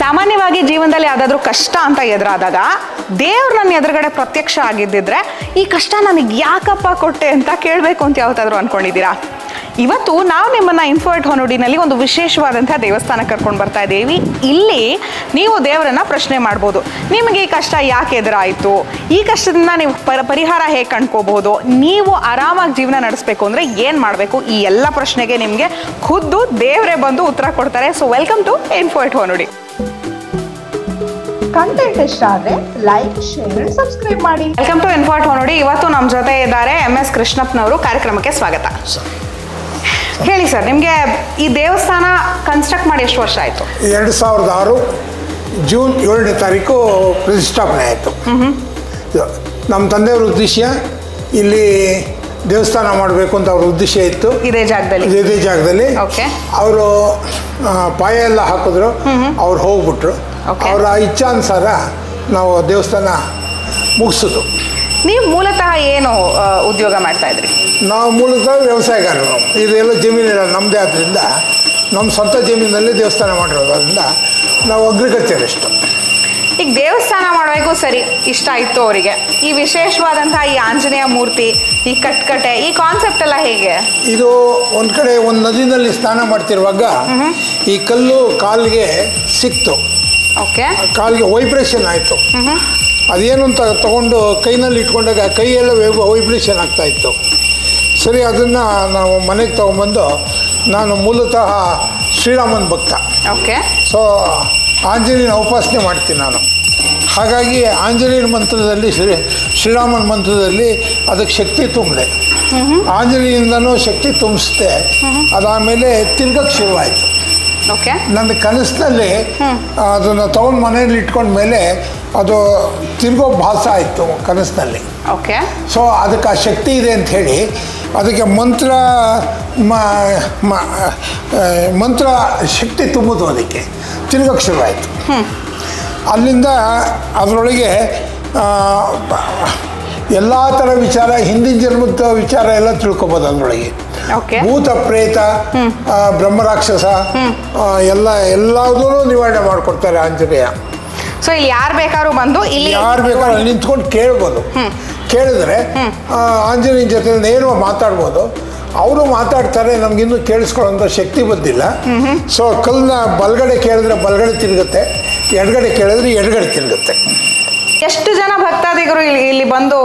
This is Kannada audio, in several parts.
ಸಾಮಾನ್ಯವಾಗಿ ಜೀವನದಲ್ಲಿ ಯಾವುದಾದ್ರೂ ಕಷ್ಟ ಅಂತ ಎದುರಾದಾಗ ದೇವ್ರು ನನ್ನ ಎದುರುಗಡೆ ಪ್ರತ್ಯಕ್ಷ ಆಗಿದ್ದಿದ್ರೆ ಈ ಕಷ್ಟ ನನಗೆ ಯಾಕಪ್ಪ ಕೊಟ್ಟೆ ಅಂತ ಕೇಳಬೇಕು ಅಂತ ಯಾವತ್ತಾದ್ರೂ ಅನ್ಕೊಂಡಿದ್ದೀರಾ? ಇವತ್ತು ನಾವು ನಿಮ್ಮನ್ನ ಇನ್ಫೋ ಹೊನುಡಿನಲ್ಲಿ ಒಂದು ವಿಶೇಷವಾದಂತಹ ದೇವಸ್ಥಾನ ಕರ್ಕೊಂಡು ಬರ್ತಾ ಇದ್ದೀವಿ. ಇಲ್ಲಿ ನೀವು ದೇವರನ್ನ ಪ್ರಶ್ನೆ ಮಾಡ್ಬೋದು. ನಿಮಗೆ ಈ ಕಷ್ಟ ಯಾಕೆ ಎದುರಾಯಿತು, ಈ ಕಷ್ಟದಿಂದ ನೀವು ಪರಿಹಾರ ಹೇಗೆ ಕಂಡ್ಕೋಬಹುದು, ನೀವು ಆರಾಮಾಗಿ ಜೀವನ ನಡೆಸಬೇಕು ಅಂದ್ರೆ ಏನ್ ಮಾಡಬೇಕು, ಈ ಎಲ್ಲ ಪ್ರಶ್ನೆಗೆ ನಿಮಗೆ ಖುದ್ದು ದೇವರೇ ಬಂದು ಉತ್ತರ ಕೊಡ್ತಾರೆ. So welcome to Info Honudi. Content ಇಷ್ಟ ಆದ್ರೆ ಲೈಕ್, ಶೇರ್, ಸಬ್ಸ್ಕ್ರೈಬ್ ಮಾಡಿ. Welcome to Info Honudi. ಇವತ್ತು ನಮ್ಮ ಜೊತೆ ಇದ್ದಾರೆ MS ಕೃಷ್ಣಪ್ಪನವರು. ಕಾರ್ಯಕ್ರಮಕ್ಕೆ ಸ್ವಾಗತ. ಹೇಳಿ ಸರ್, ನಿಮಗೆ ಈ ದೇವಸ್ಥಾನ ಕನ್ಸ್ಟ್ರಕ್ಟ್ ಮಾಡಿ ಎಷ್ಟು ವರ್ಷ ಆಯಿತು? 2006 ಜೂನ್ 7ನೇ ತಾರೀಕು ಪ್ರತಿಷ್ಠಾಪನೆ ಆಯಿತು. ನಮ್ಮ ತಂದೆಯವ್ರ ಉದ್ದೇಶ ಇಲ್ಲಿ ದೇವಸ್ಥಾನ ಮಾಡಬೇಕು ಅಂತ ಅವ್ರ ಉದ್ದೇಶ ಇತ್ತು. ಇದೇ ಜಾಗದಲ್ಲಿ ಓಕೆ. ಅವರು ಪಾಯ ಎಲ್ಲ ಹಾಕಿದ್ರು, ಅವ್ರು ಹೋಗ್ಬಿಟ್ರು. ಅವರ ಇಚ್ಛಾನುಸಾರ ನಾವು ದೇವಸ್ಥಾನ ಮುಗಿಸಿದ್ರು. ನೀವು ಮೂಲತಃ ಏನು ಉದ್ಯೋಗ ಮಾಡ್ತಾ ಇದ್ರಿ? ನಾವು ಮೂಲತಃ ವ್ಯವಸಾಯಗಾರರು. ಇದೆಲ್ಲ ಜಮೀನಿಲ್ಲ ನಮ್ಮದೇ ಆದ್ದರಿಂದ, ನಮ್ಮ ಸ್ವಂತ ಜಮೀನಲ್ಲಿ ದೇವಸ್ಥಾನ ಮಾಡಿರೋದ್ರಿಂದ ನಾವು ಅಗ್ರಿಕಲ್ಚರಿಸ್ಟು. ಈಗ ದೇವಸ್ಥಾನ ಮಾಡಬೇಕು ಸರಿ, ಇಷ್ಟ ಆಯಿತು ಅವರಿಗೆ. ಈ ವಿಶೇಷವಾದಂತಹ ಈ ಆಂಜನೇಯ ಮೂರ್ತಿ, ಈ ಕಟ್ಕಟೆ, ಈ ಕಾನ್ಸೆಪ್ಟ್ ಎಲ್ಲ ಹೇಗೆ? ಇದು ಒಂದು ಕಡೆ ಒಂದು ನದಿನಲ್ಲಿ ಸ್ನಾನ ಮಾಡ್ತಿರುವಾಗ ಈ ಕಲ್ಲು ಕಾಲಿಗೆ ಸಿಕ್ತು. ಓಕೆ. ಕಾಲಿಗೆ ವೈಬ್ರೇಷನ್ ಆಯಿತು. ಅದೇನು ಅಂತ ತಗೊಂಡು ಕೈನಲ್ಲಿ ಇಟ್ಕೊಂಡಾಗ ಕೈಯೆಲ್ಲ ವೈಬ್ರೇಷನ್ ಆಗ್ತಾಯಿತ್ತು. ಸರಿ, ಅದನ್ನು ನಾವು ಮನೆಗೆ ತೊಗೊಂಬಂದು, ನಾನು ಮೂಲತಃ ಶ್ರೀರಾಮನ ಭಕ್ತ. ಓಕೆ. ಸೊ ಆಂಜನೇಯನ ಉಪಾಸನೆ ಮಾಡ್ತೀನಿ ನಾನು. ಹಾಗಾಗಿ ಆಂಜನೇಯನ ಮಂತ್ರದಲ್ಲಿ ಶ್ರೀರಾಮನ ಮಂತ್ರದಲ್ಲಿ ಅದಕ್ಕೆ ಶಕ್ತಿ ತುಂಬಿದೆ. ಆಂಜನೇಯದಿಂದನೂ ಶಕ್ತಿ ತುಂಬಿಸ್ದೆ. ಅದಾದಮೇಲೆ ತಿರ್ಗಕ್ಕೆ ಶುರುವಾಯಿತು. ಓಕೆ. ನನ್ನ ಕನಸಿನಲ್ಲಿ ಅದನ್ನು ತೊಗೊಂಡು ಮನೆಯಲ್ಲಿ ಇಟ್ಕೊಂಡ್ಮೇಲೆ ಅದು ತಿರ್ಗೋ ಭಾಸ ಆಯಿತು ಕನಸಿನಲ್ಲಿ. ಓಕೆ. ಸೊ ಅದಕ್ಕೆ ಆ ಶಕ್ತಿ ಇದೆ ಅಂತ ಹೇಳಿ ಅದಕ್ಕೆ ಮಂತ್ರ ಶಕ್ತಿ ತುಂಬಿತು. ಅದಕ್ಕೆ ತಿರ್ಗಕ್ಕೆ ಶುರುವಾಯಿತು. ಅಲ್ಲಿಂದ ಅದರೊಳಗೆ ಎಲ್ಲ ಥರ ವಿಚಾರ, ಹಿಂದಿನ ಜನ್ಮದ ವಿಚಾರ ಎಲ್ಲ ತಿಳ್ಕೊಬೋದು ಅದರೊಳಗೆ. ಭೂತ ಪ್ರೇತ, ಬ್ರಹ್ಮರಾಕ್ಷಸ ಎಲ್ಲದೂ ನಿವಾರಣೆ ಮಾಡಿಕೊಡ್ತಾರೆ ಆಂಜನೇಯ. ಸೊ ಇಲ್ಲಿ ಯಾರು ಬೇಕಾದ್ರೂ ಬಂದು ಇಲ್ಲಿ ಅಲ್ಲಿ ನಿಂತ್ಕೊಂಡು ಕೇಳ್ಬೋದು. ಕೇಳಿದ್ರೆ ಆಂಜನೇಯನ ಜೊತೆ ನೇರವಾಗಿ ಮಾತಾಡ್ಬೋದು. ಅವರು ಮಾತಾಡ್ತಾರೆ, ನಮಗಿನ್ನೂ ಕೇಳಿಸ್ಕೊಳ್ಳೋಂಥ ಶಕ್ತಿ ಬಂದಿಲ್ಲ. ಸೊ ಕಲ್ಲನ್ನ ಬಲಗಡೆ ಕೇಳಿದ್ರೆ ಬಲಗಡೆ ತಿರುಗುತ್ತೆ, ಎಡಗಡೆ ಕೇಳಿದ್ರೆ ಎಡಗಡೆ ತಿರುಗುತ್ತೆ. ಎಷ್ಟು ಜನ ಭಕ್ತಾದಿಗಳು ಇಲ್ಲಿ ಬಂದು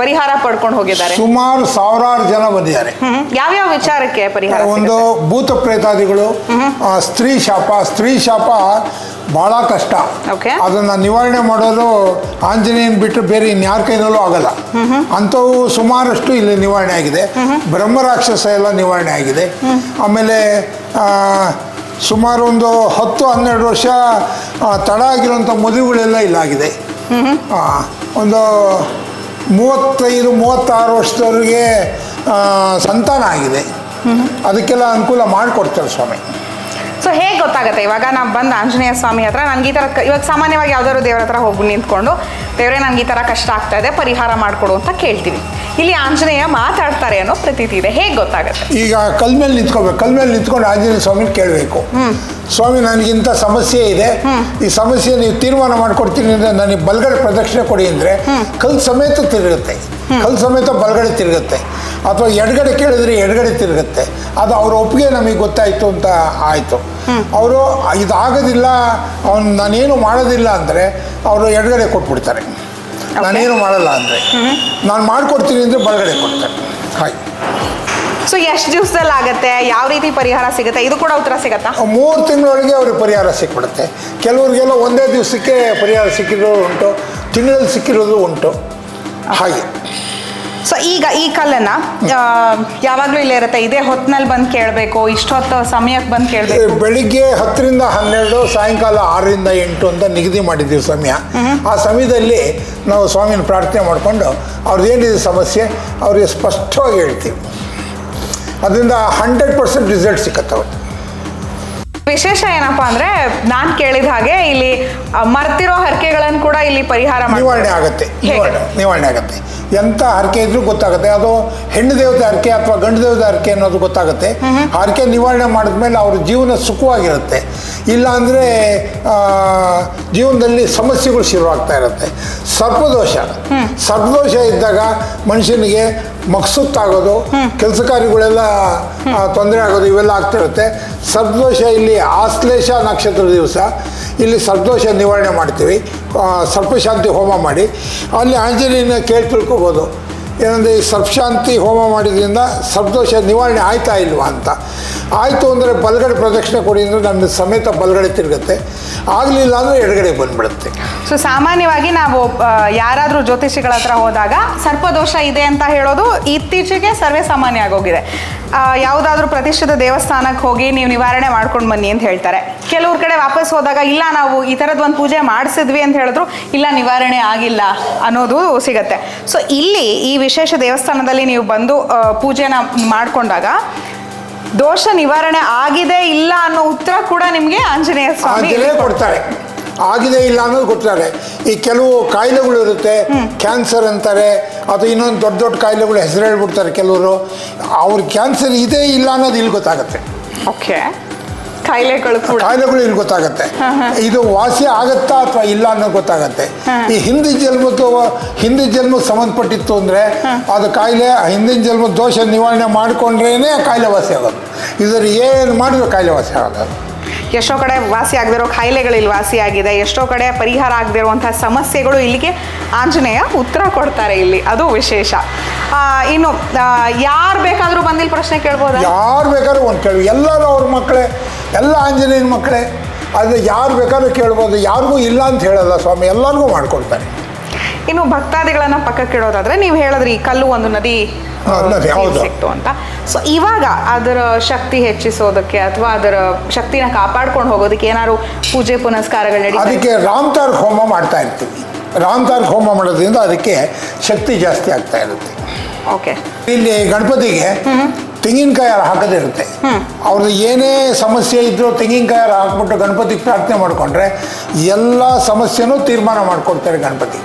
ಪರಿಹಾರ ಪಡ್ಕೊಂಡು ಹೋಗಿದ್ದಾರೆ? ಸುಮಾರು ಸಾವಿರಾರು ಜನ ಬಂದಿದ್ದಾರೆ. ಯಾವ್ಯಾವ ವಿಚಾರಕ್ಕೆ ಪರಿಹಾರ? ಒಂದು ಭೂತ ಪ್ರೇತಾದಿಗಳು, ಸ್ತ್ರೀ ಶಾಪ ಬಹಳ ಕಷ್ಟ. ಅದನ್ನು ನಿವಾರಣೆ ಮಾಡೋದು ಆಂಜನೇಯನ ಬಿಟ್ಟರೆ ಬೇರೆ ಇನ್ಯಾರ ಕೈನಲ್ಲೂ ಆಗಲ್ಲ. ಅಂಥವು ಸುಮಾರಷ್ಟು ಇಲ್ಲಿ ನಿವಾರಣೆ ಆಗಿದೆ. ಬ್ರಹ್ಮರಾಕ್ಷಸ ಎಲ್ಲ ನಿವಾರಣೆ ಆಗಿದೆ. ಆಮೇಲೆ ಸುಮಾರು ಒಂದು 10-12 ವರ್ಷ ತಡ ಆಗಿರೋಂಥ ಮದುವೆಗಳೆಲ್ಲ ಇಲ್ಲಾಗಿದೆ. ಒಂದು 35-36 ವರ್ಷದವ್ರಿಗೆ ಸಂತಾನ ಆಗಿದೆ. ಅದಕ್ಕೆಲ್ಲ ಅನುಕೂಲ ಮಾಡಿಕೊಡ್ತಾರೆ ಸ್ವಾಮಿ. ಸೊ ಹೇಗೆ ಗೊತ್ತಾಗುತ್ತೆ? ಇವಾಗ ನಾವು ಬಂದು ಆಂಜನೇಯ ಸ್ವಾಮಿ ಹತ್ರ ನನಗೆ ಈ ಥರ, ಇವಾಗ ಸಾಮಾನ್ಯವಾಗಿ ಯಾವ್ದಾದ್ರು ದೇವ್ರ ಹತ್ರ ಹೋಗಿ ನಿಂತ್ಕೊಂಡು, ದೇವರೇ ನನಗೆ ಈ ಥರ ಕಷ್ಟ ಆಗ್ತಾ ಇದೆ, ಪರಿಹಾರ ಮಾಡಿಕೊಡು ಅಂತ ಕೇಳ್ತೀವಿ. ಇಲ್ಲಿ ಆಂಜನೇಯ ಮಾತಾಡ್ತಾರೆ ಅನ್ನೋ ಪ್ರತೀತಿ ಇದೆ. ಹೇಗೆ ಗೊತ್ತಾಗುತ್ತೆ? ಈಗ ಕಲ್ ಮೇಲೆ ನಿಂತ್ಕೋಬೇಕು. ಕಲ್ ಮೇಲೆ ನಿಂತ್ಕೊಂಡು ಆಂಜನೇಯ ಸ್ವಾಮಿನ ಕೇಳಬೇಕು. ಸ್ವಾಮಿ, ನನಗಿಂತ ಸಮಸ್ಯೆ ಇದೆ, ಈ ಸಮಸ್ಯೆ ನೀವು ತೀರ್ಮಾನ ಮಾಡ್ಕೊಡ್ತೀನಿ ಅಂದರೆ ನನಗೆ ಬಲಗಡೆ ಪ್ರದಕ್ಷಿಣೆ ಕೊಡಿ ಅಂದರೆ ಕಲ್ ಸಮೇತ ತಿರುಗುತ್ತೆ, ಕಲ್ ಸಮೇತ ಬಲಗಡೆ ತಿರುಗುತ್ತೆ. ಅಥವಾ ಎಡಗಡೆ ಕೇಳಿದ್ರೆ ಎಡಗಡೆ ತಿರುಗುತ್ತೆ. ಅದು ಅವ್ರ ಒಪ್ಪಿಗೆ ನಮಗೆ ಗೊತ್ತಾಯಿತು ಅಂತ ಆಯಿತು. ಅವರು ಇದಾಗೋದಿಲ್ಲ, ನಾನೇನು ಮಾಡೋದಿಲ್ಲ ಅಂದರೆ ಅವರು ಎಡಗಡೆ ಕೊಟ್ಬಿಡ್ತಾರೆ. ನಾನೇನು ಮಾಡಲ್ಲ ಅಂದರೆ, ನಾನು ಮಾಡಿಕೊಡ್ತೀನಿ ಅಂದರೆ ಬಲಗಡೆ ಕೊಡ್ತಾರೆ. ಹಾಗೆ. ಸೊ ಎಷ್ಟು ದಿವಸದಲ್ಲಿ ಆಗುತ್ತೆ, ಯಾವ ರೀತಿ ಪರಿಹಾರ ಸಿಗುತ್ತೆ, ಇದು ಕೂಡ ಉತ್ತರ ಸಿಗುತ್ತಾ? 3 ತಿಂಗಳೊಳಗೆ ಅವ್ರಿಗೆ ಪರಿಹಾರ ಸಿಕ್ಬಿಡುತ್ತೆ. ಕೆಲವ್ರಿಗೆಲ್ಲ ಒಂದೇ ದಿವಸಕ್ಕೆ ಪರಿಹಾರ ಸಿಕ್ಕಿರೋದು ಉಂಟು, ತಿಂಗಳಲ್ಲಿ ಸಿಕ್ಕಿರೋದು ಉಂಟು. ಹಾಗೆ. ಸೊ ಈಗ ಈ ಕಲ್ಲನ್ನು ಯಾವಾಗಲೂ ಇಲ್ಲೇ ಇರುತ್ತೆ, ಇದೇ ಹೊತ್ತಿನಲ್ಲಿ ಬಂದು ಕೇಳಬೇಕು, ಇಷ್ಟೊತ್ತು ಸಮಯಕ್ಕೆ ಬಂದು ಕೇಳಬೇಕು? ಬೆಳಿಗ್ಗೆ 10ರಿಂದ 12, ಸಾಯಂಕಾಲ 6ರಿಂದ 8 ಅಂತ ನಿಗದಿ ಮಾಡಿದ್ದೀವಿ ಸಮಯ. ಆ ಸಮಯದಲ್ಲಿ ನಾವು ಸ್ವಾಮಿನ ಪ್ರಾರ್ಥನೆ ಮಾಡಿಕೊಂಡು ಅವ್ರದ್ದೇನಿದೆ ಸಮಸ್ಯೆ ಅವ್ರಿಗೆ ಸ್ಪಷ್ಟವಾಗಿ ಹೇಳ್ತೀವಿ. ಅದರಿಂದ 100% ರಿಸಲ್ಟ್ ಸಿಕ್ಕತ್ತವೆ. ವಿಶೇಷ ಏನಪ್ಪಾ ಅಂದ್ರೆ ನಾನು ಕೇಳಿದ ಹಾಗೆ ಇಲ್ಲಿ ಮರ್ತಿರೋ ಹರಕೆಗಳನ್ನು ಕೂಡ ಇಲ್ಲಿ ಪರಿಹಾರ ನಿವಾರಣೆ ಆಗುತ್ತೆ. ನಿವಾರಣೆ ಆಗುತ್ತೆ. ಎಂಥ ಹರಕೆ ಇದ್ರೂ ಗೊತ್ತಾಗುತ್ತೆ. ಅದು ಹೆಣ್ಣು ದೇವತೆ ಹರಕೆ ಅಥವಾ ಗಂಡು ದೇವತೆ ಹರಕೆ ಅನ್ನೋದು ಗೊತ್ತಾಗುತ್ತೆ. ಹರಕೆ ನಿವಾರಣೆ ಮಾಡಿದ್ಮೇಲೆ ಅವ್ರ ಜೀವನ ಸುಖವಾಗಿರುತ್ತೆ. ಇಲ್ಲ ಜೀವನದಲ್ಲಿ ಸಮಸ್ಯೆಗಳು ಶುರುವಾಗ್ತಾ ಇರುತ್ತೆ. ಸರ್ಪದೋಷ ಇದ್ದಾಗ ಮನುಷ್ಯನಿಗೆ ಮಕ್ಸುತ್ತಾಗೋದು, ಕೆಲಸ ಕಾರ್ಯಗಳೆಲ್ಲ ತೊಂದರೆ ಆಗೋದು, ಇವೆಲ್ಲ ಆಗ್ತಿರುತ್ತೆ. ಸರ್ಪದೋಷ ಇಲ್ಲಿ ಆಶ್ಲೇಷ ನಕ್ಷತ್ರದ ದಿವಸ ಇಲ್ಲಿ ಸರ್ಪದೋಷ ನಿವಾರಣೆ ಮಾಡ್ತೀವಿ. ಸರ್ಪಶಾಂತಿ ಹೋಮ ಮಾಡಿ ಅಲ್ಲಿ ಆಂಜನೇಯನ ಕೇಳಿ ತಿಳ್ಕೊಬೋದು. ಏನಂದರೆ ಈ ಸರ್ಪಶಾಂತಿ ಹೋಮ ಮಾಡಿದ್ರಿಂದ ಸರ್ಪದೋಷ ನಿವಾರಣೆ ಆಯ್ತಾ ಇಲ್ವಾ ಅಂತ. ಆಯಿತು ಅಂದರೆ ಬಲಗಡೆ ಪ್ರದಕ್ಷಿಣೆ ಕೊಡಿ ಅಂದರೆ ನಮ್ಮ ಸಮೇತ ಬಲಗಡೆ ತಿರುಗುತ್ತೆ. ಆಗಲಿಲ್ಲ ಅಂದರೆ ಎಡಗಡೆ ಬಂದುಬಿಡುತ್ತೆ. ಸೊ ಸಾಮಾನ್ಯವಾಗಿ ನಾವು ಯಾರಾದರೂ ಜ್ಯೋತಿಷಿಗಳ ಹತ್ರ ಹೋದಾಗ ಸರ್ಪದೋಷ ಇದೆ ಅಂತ ಹೇಳೋದು ಇತ್ತೀಚೆಗೆ ಸರ್ವೇ ಸಾಮಾನ್ಯ ಆಗೋಗಿದೆ. ಯಾವುದಾದ್ರೂ ಪ್ರತಿಷ್ಠಿತ ದೇವಸ್ಥಾನಕ್ಕೆ ಹೋಗಿ ನೀವು ನಿವಾರಣೆ ಮಾಡ್ಕೊಂಡು ಬನ್ನಿ ಅಂತ ಹೇಳ್ತಾರೆ. ಕೆಲವ್ರ ಕಡೆ ವಾಪಸ್ ಹೋದಾಗ ಇಲ್ಲ ನಾವು ಈ ಥರದ್ದು ಒಂದು ಪೂಜೆ ಮಾಡಿಸಿದ್ವಿ ಅಂತ ಹೇಳಿದ್ರು, ಇಲ್ಲ ನಿವಾರಣೆ ಆಗಿಲ್ಲ ಅನ್ನೋದು ಸಿಗತ್ತೆ. ಸೊ ಇಲ್ಲಿ ಈ ವಿಶೇಷ ದೇವಸ್ಥಾನದಲ್ಲಿ ನೀವು ಬಂದು ಪೂಜೆನ ಮಾಡಿಕೊಂಡಾಗ ದೋಷ ನಿವಾರಣೆ ಆಗಿದೆ ಇಲ್ಲ ಅನ್ನೋ ಉತ್ತರ ಕೂಡ ನಿಮಗೆ ಆಂಜನೇಯ ಸ್ವಾಮಿ ಕೊಡ್ತಾರೆ. ಆಗಿದೆ ಇಲ್ಲ ಅನ್ನೋದು ಗೊತ್ತಾರೆ. ಈ ಕೆಲವು ಕಾಯಿಲೆಗಳು ಇರುತ್ತೆ, ಕ್ಯಾನ್ಸರ್ ಅಂತಾರೆ, ಅದು ಇನ್ನೊಂದು ದೊಡ್ಡ ದೊಡ್ಡ ಕಾಯಿಲೆಗಳು ಹೆಸರು ಹೇಳ್ಬಿಡ್ತಾರೆ ಕೆಲವರು. ಅವ್ರಿಗೆ ಕ್ಯಾನ್ಸರ್ ಇದೆ ಇಲ್ಲ ಅನ್ನೋದು ಇಲ್ಲಿ ಗೊತ್ತಾಗುತ್ತೆ. ಓಕೆ, ಕಾಯಿಲೆಗಳು ಇಲ್ಲಿ ಗೊತ್ತಾಗುತ್ತೆ. ಇದು ವಾಸಿ ಆಗತ್ತಾ ಅಥವಾ ಇಲ್ಲ ಅನ್ನೋದು ಗೊತ್ತಾಗತ್ತೆ. ಈ ಹಿಂದಿನ ಜನ್ಮಕ್ಕೆ ಸಂಬಂಧಪಟ್ಟಿತ್ತು ಅಂದರೆ ಅದು ಕಾಯಿಲೆ ಹಿಂದಿನ ಜನ್ಮದ ದೋಷ ನಿವಾರಣೆ ಮಾಡಿಕೊಂಡ್ರೇನೆ ಕಾಯಿಲೆ ವಾಸಿ ಆಗೋದು. ಇದರ ಏನು ಮಾಡಿದ್ರು ಕಾಯಿಲೆ ವಾಸಿ ಆಗೋದು. ಎಷ್ಟೋ ಕಡೆ ವಾಸಿ ಆಗದಿರೋ ಕಾಯಿಲೆಗಳು ಇಲ್ಲಿ ವಾಸಿ ಆಗಿದೆ. ಎಷ್ಟೋ ಕಡೆ ಪರಿಹಾರ ಆಗದಿರುವಂತಹ ಸಮಸ್ಯೆಗಳು ಇಲ್ಲಿಗೆ ಆಂಜನೇಯ ಉತ್ತರ ಕೊಡ್ತಾರೆ ಇಲ್ಲಿ, ಅದು ವಿಶೇಷ. ಇನ್ನು ಯಾರು ಬೇಕಾದರೂ ಬಂದಿಲ್ಲಿ ಪ್ರಶ್ನೆ ಕೇಳ್ಬೋದು? ಯಾರು ಬೇಕಾದ್ರೂ ಒಂದು ಕೇಳಿ, ಎಲ್ಲರೂ ಅವ್ರ ಮಕ್ಕಳೇ, ಎಲ್ಲ ಆಂಜನೇಯನ ಮಕ್ಕಳೇ. ಆದರೆ ಯಾರು ಬೇಕಾದ್ರೂ ಕೇಳ್ಬೋದು, ಯಾರಿಗೂ ಇಲ್ಲ ಅಂತ ಹೇಳಲ್ಲ ಸ್ವಾಮಿ, ಎಲ್ಲರಿಗೂ ಮಾಡ್ಕೊಡ್ತಾರೆ. ಇನ್ನು ಭಕ್ತಾದಿಗಳನ್ನ ಪಕ್ಕಕ್ಕೆ ಇಡೋದಾದ್ರೆ ನೀವು ಹೇಳಿದ್ರಿ ಈ ಕಲ್ಲು ಒಂದು ನದಿ ಸಿಕ್ತು ಅಂತ. ಸೊ ಇವಾಗ ಅದರ ಶಕ್ತಿ ಹೆಚ್ಚಿಸೋದಕ್ಕೆ ಅಥವಾ ಅದರ ಶಕ್ತಿನ ಕಾಪಾಡ್ಕೊಂಡು ಹೋಗೋದಕ್ಕೆ ಏನಾದ್ರು ಪೂಜೆ ಪುನಸ್ಕಾರಗಳು ನಡೀತಾ? ಅದಕ್ಕೆ ರಾಮತಾರ್ಕ ಹೋಮ ಮಾಡ್ತಾ ಇರ್ತೀವಿ. ರಾಮತಾರ್ಕ ಹೋಮ ಮಾಡೋದ್ರಿಂದ ಅದಕ್ಕೆ ಶಕ್ತಿ ಜಾಸ್ತಿ ಆಗ್ತಾ ಇರುತ್ತೆ. ಓಕೆ, ಇಲ್ಲಿ ಗಣಪತಿಗೆ ತೆಂಗಿನಕಾಯಿ ಹಾಕೋದಿರುತ್ತೆ. ಅವ್ರದ್ದು ಏನೇ ಸಮಸ್ಯೆ ಇದ್ರೂ ತೆಂಗಿನಕಾಯಿ ಹಾಕ್ಬಿಟ್ಟು ಗಣಪತಿಗೆ ಪ್ರಾರ್ಥನೆ ಮಾಡಿಕೊಂಡ್ರೆ ಎಲ್ಲ ಸಮಸ್ಯೆನೂ ತೀರ್ಮಾನ ಮಾಡಿಕೊಡ್ತಾರೆ ಗಣಪತಿ.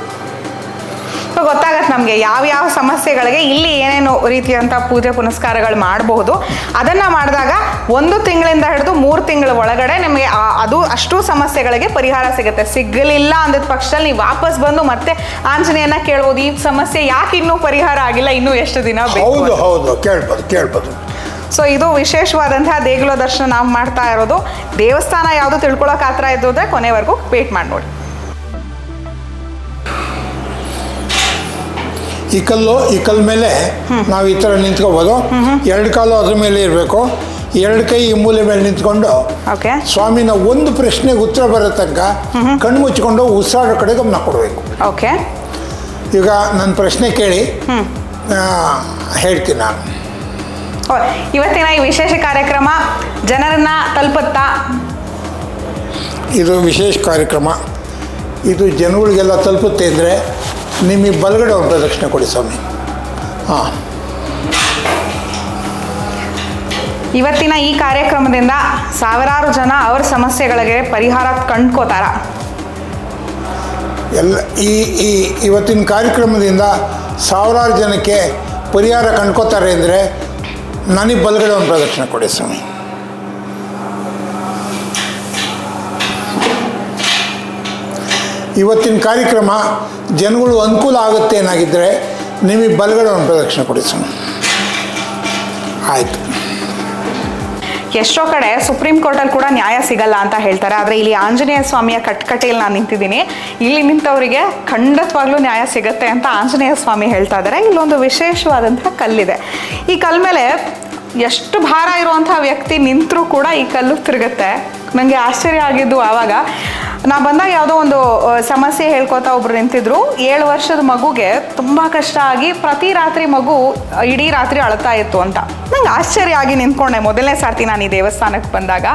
ಗೊತ್ತಾಗತ್ತೆ ನಮಗೆ ಯಾವ ಸಮಸ್ಯೆಗಳಿಗೆ ಇಲ್ಲಿ ಏನೇನು ರೀತಿಯಂಥ ಪೂಜೆ ಪುನಸ್ಕಾರಗಳು ಮಾಡಬಹುದು. ಅದನ್ನು ಮಾಡಿದಾಗ 1 ತಿಂಗಳಿಂದ ಹಿಡಿದು 3 ತಿಂಗಳ ಒಳಗಡೆ ನಿಮಗೆ ಅದು ಅಷ್ಟು ಸಮಸ್ಯೆಗಳಿಗೆ ಪರಿಹಾರ ಸಿಗುತ್ತೆ. ಸಿಗಲಿಲ್ಲ ಅಂದಿದ್ದ ಪಕ್ಷದಲ್ಲಿ ನೀವು ವಾಪಸ್ ಬಂದು ಮತ್ತೆ ಆಂಜನೇಯನ ಕೇಳ್ಬೋದು, ಈ ಸಮಸ್ಯೆ ಯಾಕೆ ಇನ್ನೂ ಪರಿಹಾರ ಆಗಿಲ್ಲ, ಇನ್ನೂ ಎಷ್ಟು ದಿನ ಬೇಕು? ಹೌದು, ಕೇಳ್ಬೋದು. ಸೊ ಇದು ವಿಶೇಷವಾದಂತಹ ದೇಗುಲ ದರ್ಶನ ನಾವು ಮಾಡ್ತಾ ಇರೋದು. ದೇವಸ್ಥಾನ ಯಾವುದು ತಿಳ್ಕೊಳಕ್ಕೆ ಆತರ ಇದ್ದರೆ ಕೊನೆವರೆಗೂ ವೇಟ್ ಮಾಡಿ ನೋಡಿ. ಈ ಕಲ್ಲು ಮೇಲೆ ನಾವು ಈ ಥರ ನಿಂತ್ಕೋಬೋದು. 2 ಕಾಲು ಅದ್ರ ಮೇಲೆ ಇರಬೇಕು. 2 ಕೈ ಈ ಮೂಲೆ ಮೇಲೆ ನಿಂತ್ಕೊಂಡು ಸ್ವಾಮಿನ ಒಂದು ಪ್ರಶ್ನೆಗೆ ಉತ್ತರ ಬರೋ ತನಕ ಕಣ್ಣು ಮುಚ್ಕೊಂಡು ಉಸಿರಾಡೋ ಕಡೆ ಗಮನ ಕೊಡಬೇಕು. ಓಕೆ, ಈಗ ನನ್ನ ಪ್ರಶ್ನೆ ಕೇಳಿ ಹೇಳ್ತೀನಿ ನಾನು. ಇವತ್ತಿನ ಈ ವಿಶೇಷ ಕಾರ್ಯಕ್ರಮ ಜನರನ್ನ ತಲುಪುತ್ತಾ? ಇದು ವಿಶೇಷ ಕಾರ್ಯಕ್ರಮ. ಇದು ಜನಗಳಿಗೆಲ್ಲ ತಲುಪುತ್ತೆ ಅಂದರೆ ನಿಮಗೆ ಬಲಗಡೆ ಒಂದು ಪ್ರದಕ್ಷಿಣೆ ಕೊಡಿ ಸ್ವಾಮಿ. ಇವತ್ತಿನ ಈ ಕಾರ್ಯಕ್ರಮದಿಂದ ಸಾವಿರಾರು ಜನ ಅವ್ರ ಸಮಸ್ಯೆಗಳಿಗೆ ಪರಿಹಾರ ಕಂಡ್ಕೋತಾರ? ಇವತ್ತಿನ ಕಾರ್ಯಕ್ರಮದಿಂದ ಸಾವಿರಾರು ಜನಕ್ಕೆ ಪರಿಹಾರ ಕಂಡ್ಕೋತಾರೆ ಅಂದರೆ ನನಗೆ ಬಲಗಡೆ ಒಂದು ಪ್ರದಕ್ಷಿಣೆ ಕೊಡಿ ಸ್ವಾಮಿ. ಇವತ್ತಿನ ಕಾರ್ಯಕ್ರಮ ಜನಗಳು ಅನುಕೂಲ ಆಗುತ್ತೆ ಏನಾಗಿದ್ದರೆ ನಿಮಗೆ ಬಲಗಡೆ ಒಂದು ಪ್ರದಕ್ಷಿಣೆ ಕೊಡಿ ಸ್ವಾಮಿ. ಆಯಿತು. ಎಷ್ಟೋ ಕಡೆ ಸುಪ್ರೀಂ ಕೋರ್ಟಲ್ಲಿ ಕೂಡ ನ್ಯಾಯ ಸಿಗಲ್ಲ ಅಂತ ಹೇಳ್ತಾರೆ. ಆದರೆ ಇಲ್ಲಿ ಆಂಜನೇಯ ಸ್ವಾಮಿಯ ಕಟ್ಟಕಟೆಯಲ್ಲಿ ನಾನು ನಿಂತಿದ್ದೀನಿ. ಇಲ್ಲಿ ನಿಂತವರಿಗೆ ಖಂಡಿತವಾಗ್ಲೂ ನ್ಯಾಯ ಸಿಗುತ್ತೆ ಅಂತ ಆಂಜನೇಯ ಸ್ವಾಮಿ ಹೇಳ್ತಾ ಇದ್ದಾರೆ. ಇಲ್ಲೊಂದು ವಿಶೇಷವಾದಂತಹ ಕಲ್ಲಿದೆ. ಈ ಕಲ್ಲು ಮೇಲೆ ಎಷ್ಟು ಭಾರ ಇರುವಂಥ ವ್ಯಕ್ತಿ ನಿಂತರೂ ಕೂಡ ಈ ಕಲ್ಲು ತಿರುಗುತ್ತೆ. ನನಗೆ ಆಶ್ಚರ್ಯ ಆಗಿದ್ದು ಆವಾಗ ನಾ ಬಂದಾಗ ಯಾವುದೋ ಒಂದು ಸಮಸ್ಯೆ ಹೇಳ್ಕೊತಾ ಒಬ್ರು ನಿಂತಿದ್ರು. 7 ವರ್ಷದ ಮಗುಗೆ ತುಂಬ ಕಷ್ಟ ಆಗಿ ಪ್ರತಿ ರಾತ್ರಿ ಮಗು ಇಡೀ ರಾತ್ರಿ ಅಳ್ತಾ ಇತ್ತು ಅಂತ. ನಂಗೆ ಆಶ್ಚರ್ಯ ಆಗಿ ನಿಂತ್ಕೊಂಡೆ ಮೊದಲನೇ ಸಾರ್ತಿ ನಾನು ಈ ದೇವಸ್ಥಾನಕ್ಕೆ ಬಂದಾಗ.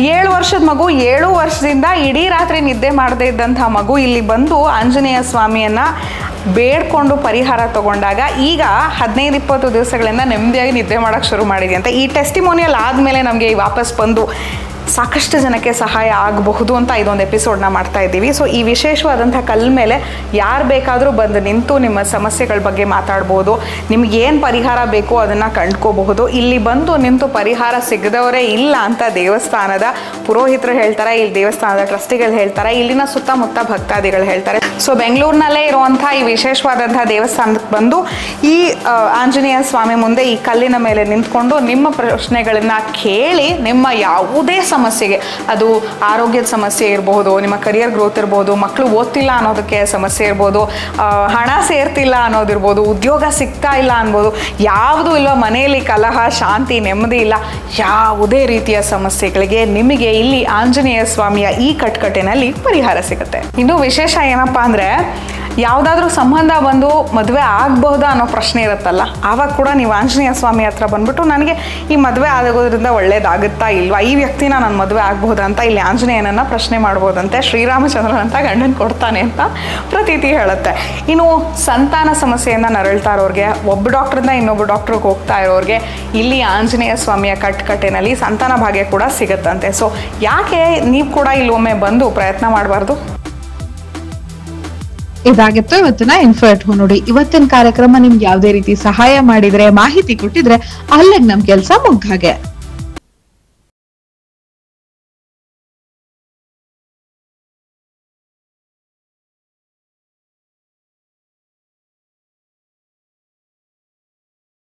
7 ವರ್ಷದ ಮಗು 7 ವರ್ಷದಿಂದ ಇಡೀ ರಾತ್ರಿ ನಿದ್ದೆ ಮಾಡದೇ ಇದ್ದಂಥ ಮಗು ಇಲ್ಲಿ ಬಂದು ಆಂಜನೇಯ ಸ್ವಾಮಿಯನ್ನು ಬೇಡ್ಕೊಂಡು ಪರಿಹಾರ ತಗೊಂಡಾಗ ಈಗ 15-20 ದಿವಸಗಳಿಂದ ನೆಮ್ಮದಿಯಾಗಿ ನಿದ್ದೆ ಮಾಡೋಕ್ಕೆ ಶುರು ಮಾಡಿದೆ ಅಂತ. ಈ ಟೆಸ್ಟಿಮೋನಿಯಲ್ ಆದಮೇಲೆ ನಮಗೆ ವಾಪಸ್ ಬಂದು ಸಾಕಷ್ಟು ಜನಕ್ಕೆ ಸಹಾಯ ಆಗಬಹುದು ಅಂತ ಇದೊಂದು ಎಪಿಸೋಡ್ನ ಮಾಡ್ತಾ ಇದ್ದೀವಿ. ಸೊ ಈ ವಿಶೇಷವಾದಂಥ ಕಲ್ ಮೇಲೆ ಯಾರು ಬೇಕಾದರೂ ಬಂದು ನಿಂತು ನಿಮ್ಮ ಸಮಸ್ಯೆಗಳ ಬಗ್ಗೆ ಮಾತಾಡ್ಬೋದು, ನಿಮ್ಗೇನು ಪರಿಹಾರ ಬೇಕೋ ಅದನ್ನು ಕಂಡ್ಕೋಬಹುದು. ಇಲ್ಲಿ ಬಂದು ನಿಂತು ಪರಿಹಾರ ಸಿಗದವರೇ ಇಲ್ಲ ಅಂತ ದೇವಸ್ಥಾನದ ಪುರೋಹಿತರು ಹೇಳ್ತಾರೆ, ಇಲ್ಲಿ ದೇವಸ್ಥಾನದ ಟ್ರಸ್ಟಿಗಳು ಹೇಳ್ತಾರೆ, ಇಲ್ಲಿನ ಸುತ್ತಮುತ್ತ ಭಕ್ತಾದಿಗಳು ಹೇಳ್ತಾರೆ. ಸೊ ಬೆಂಗಳೂರಿನಲ್ಲೇ ಇರುವಂಥ ಈ ವಿಶೇಷವಾದಂಥ ದೇವಸ್ಥಾನಕ್ಕೆ ಬಂದು ಈ ಆಂಜನೇಯ ಸ್ವಾಮಿ ಮುಂದೆ ಈ ಕಲ್ಲಿನ ಮೇಲೆ ನಿಂತ್ಕೊಂಡು ನಿಮ್ಮ ಪ್ರಶ್ನೆಗಳನ್ನು ಕೇಳಿ ನಿಮ್ಮ ಯಾವುದೇ ಸಮಸ್ಯೆಗೆ, ಅದು ಆರೋಗ್ಯದ ಸಮಸ್ಯೆ ಇರಬಹುದು, ನಿಮ್ಮ ಕರಿಯರ್ ಗ್ರೋತ್ ಇರ್ಬೋದು, ಮಕ್ಕಳು ಓದ್ತಿಲ್ಲ ಅನ್ನೋದಕ್ಕೆ ಸಮಸ್ಯೆ ಇರ್ಬೋದು, ಹಣ ಸೇರ್ತಿಲ್ಲ ಅನ್ನೋದಿರ್ಬೋದು, ಉದ್ಯೋಗ ಸಿಗ್ತಾ ಇಲ್ಲ ಅನ್ಬೋದು, ಯಾವುದೂ ಇಲ್ಲ, ಮನೆಯಲ್ಲಿ ಕಲಹ, ಶಾಂತಿ, ನೆಮ್ಮದಿ ಇಲ್ಲ, ಯಾವುದೇ ರೀತಿಯ ಸಮಸ್ಯೆಗಳಿಗೆ ನಿಮಗೆ ಇಲ್ಲಿ ಆಂಜನೇಯ ಸ್ವಾಮಿಯ ಈ ಕಟ್ಕಟೆನಲ್ಲಿ ಪರಿಹಾರ ಸಿಗುತ್ತೆ. ಇನ್ನು ವಿಶೇಷ ಏನಪ್ಪಾ ಅಂದರೆ, ಯಾವುದಾದ್ರೂ ಸಂಬಂಧ ಬಂದು ಮದುವೆ ಆಗಬಹುದಾ ಅನ್ನೋ ಪ್ರಶ್ನೆ ಇರುತ್ತಲ್ಲ, ಆವಾಗ ಕೂಡ ನೀವು ಆಂಜನೇಯ ಸ್ವಾಮಿ ಹತ್ರ ಬಂದ್ಬಿಟ್ಟು ನನಗೆ ಈ ಮದುವೆ ಆಗೋದ್ರಿಂದ ಒಳ್ಳೇದಾಗುತ್ತಾ ಇಲ್ವಾ, ಈ ವ್ಯಕ್ತಿನ ನಾನು ಮದುವೆ ಆಗಬಹುದಾ ಅಂತ ಇಲ್ಲಿ ಆಂಜನೇಯನನ್ನು ಪ್ರಶ್ನೆ ಮಾಡ್ಬೋದಂತೆ. ಶ್ರೀರಾಮಚಂದ್ರನಂತ ಗಂಡನ ಕೊಡ್ತಾನೆ ಅಂತ ಪ್ರತೀತಿ ಹೇಳುತ್ತೆ. ಇನ್ನು ಸಂತಾನ ಸಮಸ್ಯೆಯಿಂದ ನರಳ್ತಾ ಇರೋರಿಗೆ, ಒಬ್ಬ ಡಾಕ್ಟ್ರಿಂದ ಇನ್ನೊಬ್ಬ ಡಾಕ್ಟ್ರಿಗೆ ಹೋಗ್ತಾ ಇರೋರಿಗೆ ಇಲ್ಲಿ ಆಂಜನೇಯ ಸ್ವಾಮಿಯ ಕಟ್ಕಟೆನಲ್ಲಿ ಸಂತಾನ ಭಾಗ್ಯ ಕೂಡ ಸಿಗುತ್ತಂತೆ. ಸೊ ಯಾಕೆ ನೀವು ಕೂಡ ಇಲ್ಲಿ ಒಮ್ಮೆ ಬಂದು ಪ್ರಯತ್ನ ಮಾಡಬಾರ್ದು? ಇದಾಗಿತ್ತು ಇವತ್ತಿನ ಇನ್ಫೋ ಎಟ್ ಹೋಮ್. ನೋಡಿ, ಇವತ್ತಿನ ಕಾರ್ಯಕ್ರಮ ನಿಮ್ಗೆ ಯಾವುದೇ ರೀತಿ ಸಹಾಯ ಮಾಡಿದ್ರೆ, ಮಾಹಿತಿ ಕೊಟ್ಟಿದ್ರೆ ಅಲ್ಲಿಗೆ ನಮ್ ಕೆಲಸ ಮುಗ್ದ ಹಾಗೆ.